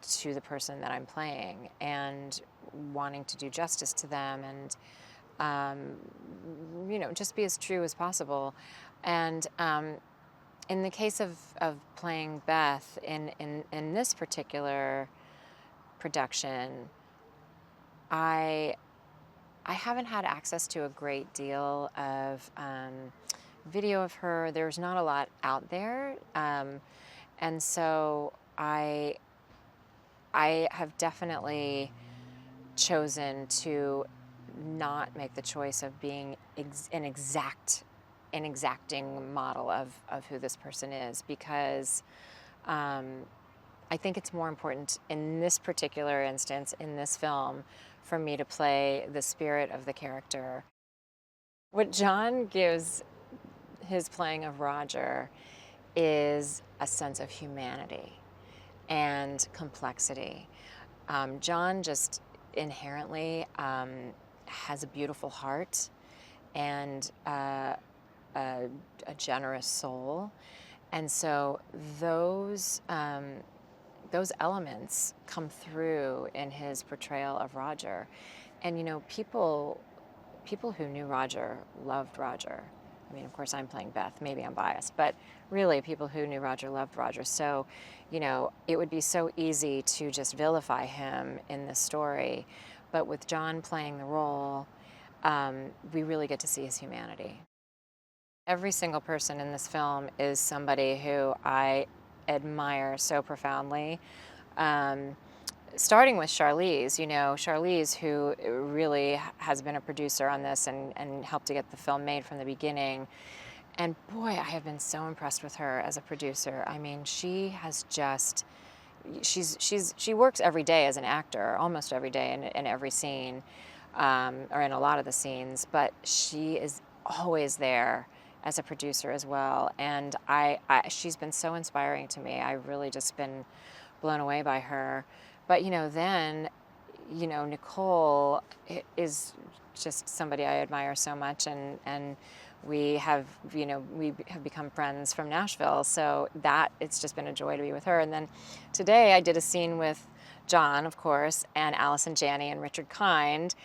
to the person that I'm playing and wanting to do justice to them and, just be as true as possible. And in the case of playing Beth in this particular production, I I haven't had access to a great deal of video of her. There's not a lot out there, and so I have definitely chosen to not make the choice of being an exacting model of who this person is, because um, I think it's more important in this particular instance, in this film, for me to play the spirit of the character. What John gives his playing of Roger is a sense of humanity and complexity. John just inherently has a beautiful heart and a generous soul. And so those elements come through in his portrayal of Roger. And people who knew Roger loved Roger. I mean, of course, I'm playing Beth. Maybe I'm biased, but really, people who knew Roger loved Roger. So, it would be so easy to just vilify him in this story. But with John playing the role, we really get to see his humanity. Every single person in this film is somebody who I admire so profoundly. Starting with Charlize, Charlize, who really has been a producer on this and helped to get the film made from the beginning. And boy, I have been so impressed with her as a producer. I mean, she has just, she works every day as an actor, almost every day in every scene, or in a lot of the scenes, but she is always there as a producer as well. And she's been so inspiring to me. I've really just been blown away by her. But then, Nicole is just somebody I admire so much, and we have become friends from Nashville. So that it's just been a joy to be with her. And then today I did a scene with John, of course, and Allison Janney and Richard Kind.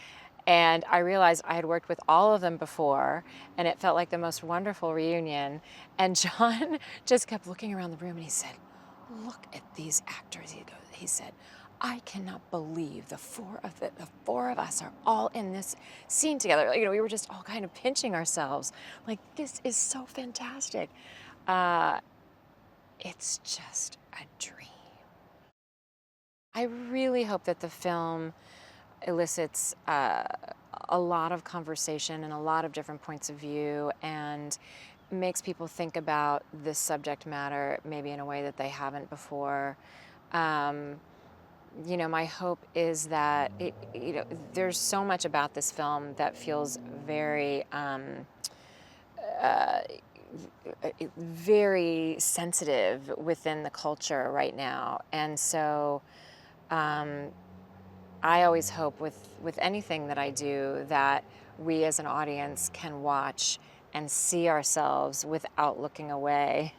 And I realized I had worked with all of them before, and it felt like the most wonderful reunion. And John just kept looking around the room, and he said, "Look at these actors." He said, "I cannot believe the four of us are all in this scene together." We were just all kind of pinching ourselves, like, this is so fantastic. Uh, it's just a dream. I really hope that the film elicits a lot of conversation and a lot of different points of view, and makes people think about this subject matter maybe in a way that they haven't before. Um, my hope is that there's so much about this film that feels very, uh, very sensitive within the culture right now, and so. Um, I always hope with anything that I do that we as an audience can watch and see ourselves without looking away.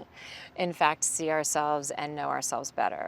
In fact, see ourselves and know ourselves better.